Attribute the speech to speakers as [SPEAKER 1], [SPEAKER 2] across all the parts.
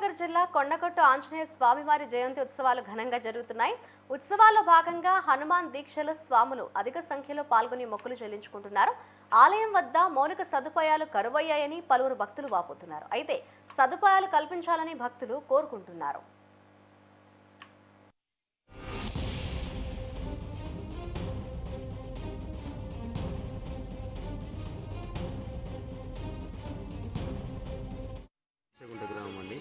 [SPEAKER 1] కరీంనగర్ జిల్లా కొండగట్టు ఆంజనేయ స్వామివారి జయంతి ఉత్సవాలు ఘనంగా జరుగుతున్నాయి. ఉత్సవాల్లో భాగంగా హనుమాన్ దీక్షలు స్వాములు అధిక సంఖ్యలో పాల్గొని మొక్కులు చెల్లించుకుంటున్నారు. ఆలయం వద్ద మౌలిక సదుపాయాలు కరువయ్యాయని పలువురు భక్తులు వాపోతున్నారు. అయితే సదుపాయాలు కల్పించాలని భక్తులు కోరుకుంటున్నారు.
[SPEAKER 2] గ్రామం అండి.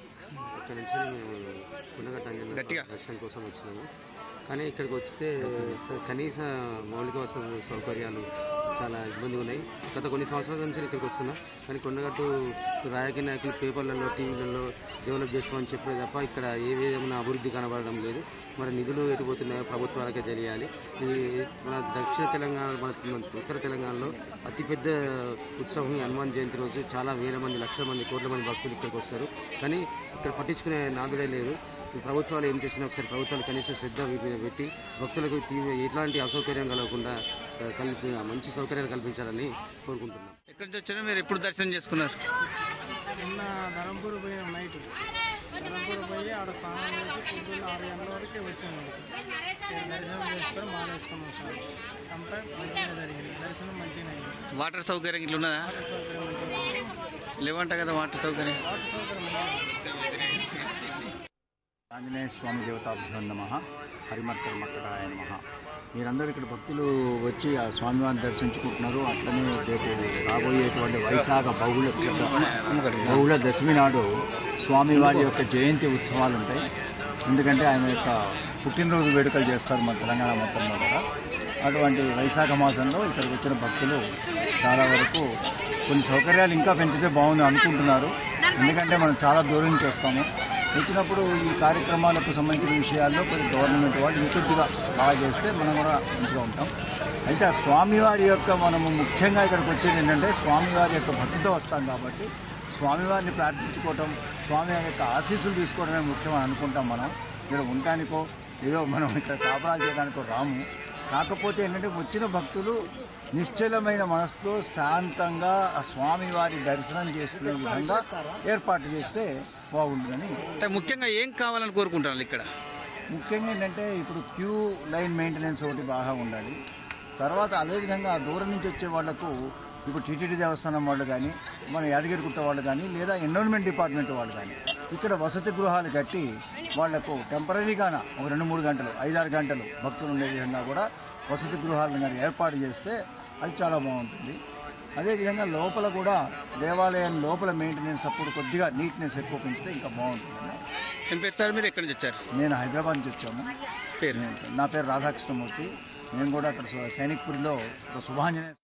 [SPEAKER 2] ఇక్కడ నుంచి కొండగట్టు ఆంజనేయ దర్శనం కోసం వచ్చినాము. కానీ ఇక్కడికి వస్తే కనీస మౌలిక సౌకర్యాలు చాలా ఇబ్బందిగా ఉన్నాయి. గత కొన్ని సంవత్సరాల నుంచి ఇక్కడికి వస్తున్నాం. కానీ కొండగట్టు రాజకీయ నాయకులు పేపర్లలో టీవీలలో డెవలప్ చేస్తామని చెప్పే తప్ప ఇక్కడ ఏ విధమైన అభివృద్ధి కనబడడం లేదు. మరి నిధులు ఎటుపోతున్నాయో ప్రభుత్వాలకే తెలియాలి. మన దక్షిణ తెలంగాణ, మన ఉత్తర తెలంగాణలో అతిపెద్ద ఉత్సవం హనుమాన్ జయంతి రోజు చాలా వేల మంది, లక్షల మంది, కోట్ల మంది భక్తులు ఇక్కడికి వస్తారు. కానీ ఇక్కడ పట్టించుకునే నాదుడే లేరు. ప్రభుత్వాలు ఏం చేసినా ఒకసారి ప్రభుత్వాలు కనీసం శ్రద్ధ పెట్టి భక్తులకు ఎట్లాంటి అసౌకర్యం కలగకుండా మంచి సౌకర్యాలు కల్పించాలని కోరుకుంటున్నాం.
[SPEAKER 3] ఎక్కడి నుంచి వచ్చినా మీరు ఎప్పుడు దర్శనం చేసుకున్నారు?
[SPEAKER 4] నిన్న ధరంపూర్ పోయినాం. నైట్ ధరంపూర్ పోయి ఆడ స్నానం చేసి పొద్దున్న 6 గంటల వరకే వచ్చాము. దర్శనం చేసుకొని మాల వేసుకొని వచ్చాము. అంతా మంచిగా జరిగింది. దర్శనం మంచిగా అయింది.
[SPEAKER 3] వాటర్ సౌకర్యం ఇట్లా ఉన్నదా?
[SPEAKER 4] వాటర్ సౌకర్యం మంచిగా
[SPEAKER 3] లేవంట కదా వాటర్ సౌకర్యం.
[SPEAKER 5] ఆంజనేయ స్వామి దేవతాభ్యో నమః. హరిమర్కర్మక్కడాయ నమః. మీరందరూ ఇక్కడ భక్తులు వచ్చి ఆ స్వామివారిని దర్శించుకుంటున్నారు. అట్లనే రేపు రాబోయేటువంటి వైశాఖ బహుళ దశమి నాడు స్వామివారి యొక్క జయంతి ఉత్సవాలు ఉంటాయి. ఎందుకంటే ఆయన యొక్క పుట్టినరోజు వేడుకలు చేస్తారు మన తెలంగాణ మొత్తంలో కూడా. అటువంటి వైశాఖ మాసంలో ఇక్కడికి వచ్చిన భక్తులు చాలా వరకు కొన్ని సౌకర్యాలు ఇంకా పెంచితే బాగుంది అనుకుంటున్నారు. ఎందుకంటే మనం చాలా దూరం నుంచి వస్తాము. వచ్చినప్పుడు ఈ కార్యక్రమాలకు సంబంధించిన విషయాల్లో కొద్ది గవర్నమెంట్ వాళ్ళు ఇంకొద్దిగా బాగా చేస్తే మనం కూడా మంచిగా ఉంటాం. అయితే ఆ స్వామివారి యొక్క మనము ముఖ్యంగా ఇక్కడికి వచ్చేది ఏంటంటే స్వామివారి యొక్క భక్తితో వస్తాం కాబట్టి స్వామివారిని ప్రార్థించుకోవటం, స్వామివారి యొక్క ఆశీస్సులు తీసుకోవడమే ముఖ్యమని అనుకుంటాం. మనం ఇక్కడ ఉండటానికో ఏదో మనం ఇక్కడ కాపురాలు చేయడానికో రాము. కాకపోతే ఏంటంటే వచ్చిన భక్తులు నిశ్చలమైన మనసుతో శాంతంగా ఆ స్వామివారి దర్శనం చేసుకునే విధంగా ఏర్పాటు చేస్తే బాగుంటుందని.
[SPEAKER 3] అంటే ముఖ్యంగా ఏం కావాలని కోరుకుంటున్నారు ఇక్కడ?
[SPEAKER 5] ముఖ్యంగా ఏంటంటే ఇప్పుడు క్యూ లైన్ మెయింటెనెన్స్ ఒకటి బాగా ఉండాలి. తర్వాత అదేవిధంగా దూరం నుంచి వచ్చే వాళ్లకు ఇప్పుడు టీటీడీ దేవస్థానం వాళ్ళు కానీ, మన యాదగిరిగుట్ట వాళ్ళు కానీ, లేదా ఎన్విరాన్మెంట్ డిపార్ట్మెంట్ వాళ్ళు కానీ ఇక్కడ వసతి గృహాలు కట్టి వాళ్లకు టెంపరీగాన ఒక 2-3 గంటలు, 5-6 గంటలు భక్తులు ఉండే విధంగా కూడా వసతి గృహాలను కానీ ఏర్పాటు చేస్తే అది చాలా బాగుంటుంది. అదేవిధంగా లోపల కూడా దేవాలయం లోపల మెయింటెనెన్స్ అప్పుడు కొద్దిగా నీట్నెస్ ఎక్కువ పెంచితే ఇంకా బాగుంటుంది.
[SPEAKER 3] ఏం పేరు సార్, మీరు ఎక్కడి నుంచి వచ్చారు?
[SPEAKER 5] నేను హైదరాబాద్ నుంచి వచ్చాము.
[SPEAKER 3] పేరు?
[SPEAKER 5] నా పేరు రాధాకృష్ణమూర్తి. నేను కూడా అక్కడ సైనిక్పూర్లో శుభాంజనేయ